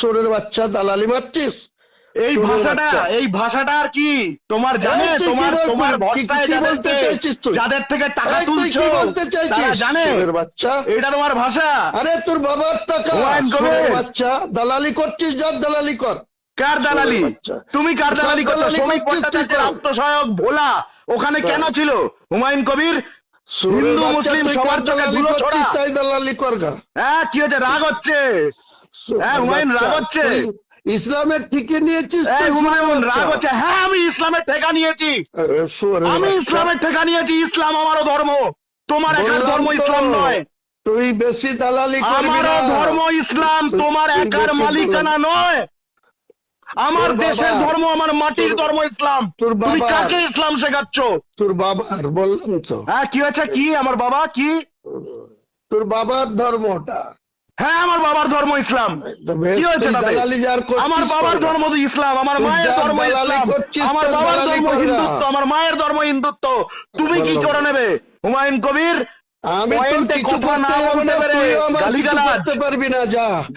চোরের বাচ্চা, দালালি মারছিস? এই ভাষাটা আর কি তোমার জানে? তোমার ভরসায় যাদের থেকে টাকা তুলছো তারা জানে বাচ্চা এটা তোমার ভাষা? আরে তোর বাবার টাকা, বাচ্চা দালালি করছিস, যার দালালি কর। কার দালালি? তুমি কার দালালি করছো? শ্রমিক ভট্টাচার্যের আত্মসহায়ক ভোলা ওখানে কেন ছিল? হুমায়ুন কবির হিন্দু মুসলিম সবার চোখে ধুলো ছড়া, তাই দালালি কর গা। হ্যাঁ কি হচ্ছে? রাগ হচ্ছে? হ্যাঁ হুমায়ুন রাগ হচ্ছে? ইসলামের ঠিকই নিয়েছিস? হুমায়ুন রাগ হচ্ছে? হ্যাঁ আমি ইসলামের ঠেকা নিয়েছি, আমি ইসলামের ঠেকা নিয়েছি। ইসলাম আমারও ধর্ম, তোমার একার ধর্ম ইসলাম নয়। তুই বেশি দালালি করবি না। আমারও ধর্ম ইসলাম, তোমার একার মালিকানা নয়। আমার দেশের ধর্ম, আমার মাটির ধর্ম ইসলাম। তুমি কাকে ইসলাম শেখাচ্ছ? তোর বাবার বললাম তো। হ্যাঁ কি হয়েছে? কি আমার বাবা? কি তোর বাবার ধর্মটা? হ্যাঁ আমার বাবার ধর্ম ইসলাম। কি হয়েছে তাতে? আমার বাবার ধর্ম তো ইসলাম, আমার মায়ের ধর্ম ইসলাম, আমার বাবার ধর্ম হিন্দুত্ব, আমার মায়ের ধর্ম হিন্দুত্ব। তুমি কি করে নেবে? হুমায়ুন কবির আমি কথা না বলতে পেরে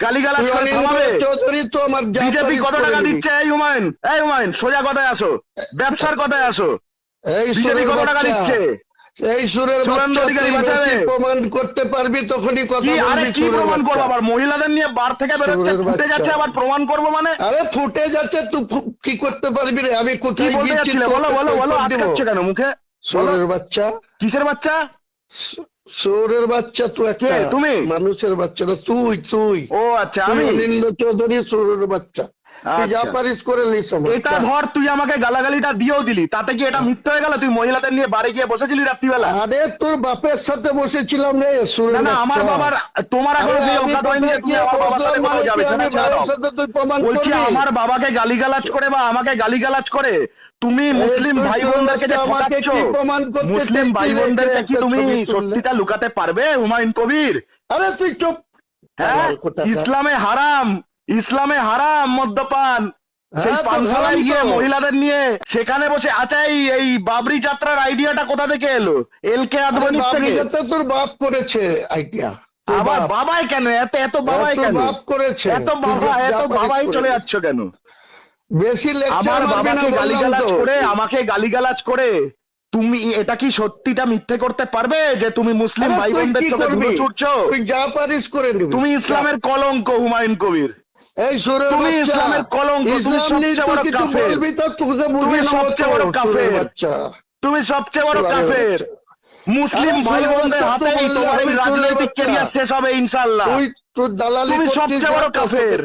গালিগালাজ করে থামাবে? বিজেপি কত টাকা দিচ্ছে? এই হুমায়ুন সোজা কথায় আসো, ব্যবসার কথায় আসো। বিজেপি কত টাকা দিচ্ছে? এই সুরের প্রমাণ করতে পারবি তখনই কথা বলবি। আরে কি প্রমাণ করবো? আবার মহিলাদের নিয়ে বার থেকে বেরোচ্ছে, ফুটে যাচ্ছে, আবার প্রমাণ করবো মানে? আরে ফুটে যাচ্ছে, তুই কি করতে পারবি রে? আমি কোথায় গিয়েছি? বলো আটকাচ্ছ কেন মুখে? সুরের বাচ্চা। কিসের বাচ্চা? সুরের বাচ্চা। তুই একটা তুমি মানুষের বাচ্চা না, তুই। ও আচ্ছা, আমি অনিন্দ চৌধুরী সুরের বাচ্চা। যা পারিস করে নিস। এটা ধর, তুই আমাকে গালাগালিটা দিয়েও দিলি, তাতে কি এটা মিথ্যে হয়ে গেল? তুই মহিলাদের নিয়ে বাড়ি গিয়ে বসেছিলি রাত্রিবেলা? আরে তোর বাপের সাথে বসেছিলাম রে। না আমার বাবার, তোমার এখন সেই অকাত হয়নি যে তুমি আমার বাবার সাথে কোথাও যাবে। বলছি আমার বাবাকে গালিগালাজ করে বা আমাকে গালিগালাজ করে তুমি মুসলিম ভাই বোনদেরকে যে ঠকাচ্ছ, মুসলিম ভাই বোনদেরকে কি তুমি সত্যিটা লুকাতে পারবে হুমায়ুন কবির? আরে তুই চুপ। হ্যাঁ ইসলামে হারাম মদ্যপান। সেই পানশালায় গিয়ে মহিলাদের নিয়ে সেখানে বসে। আচ্ছা এই বাবরি যাত্রার আইডিয়াটা কোথা থেকে এলো? এলকে আদবানি থেকে? তোর বাপ করেছে আইডিয়া। আবার বাবাই কেন? এত বাবাই কেন? বাপ করেছে। এত বাবাই চলে যাচ্ছ কেন? বেশি আমার বাবাকে গালিগালাজ করে, আমাকে গালিগালাজ করে তুমি এটা কি সত্যিটা মিথ্যে করতে পারবে যে তুমি মুসলিম ভাই বোনদের চোখে ধুলো ছুটছো? তুই যা পারিস করে নিবি। তুমি ইসলামের কলঙ্ক হুমায়ুন কবির। এই সুরের তুমি ইসলামের কলঙ্ক। তুমি সবচেয়ে বড় কাফের। তুমি সবচেয়ে বড় কাফের। তুমি সবচেয়ে বড় কাফের। মুসলিম ভাই বোনদের হাতেই তোমার এই রাজনৈতিক ক্যারিয়ার শেষ হবে ইনশাআল্লাহ। তুমি সবচেয়ে বড় কাফের।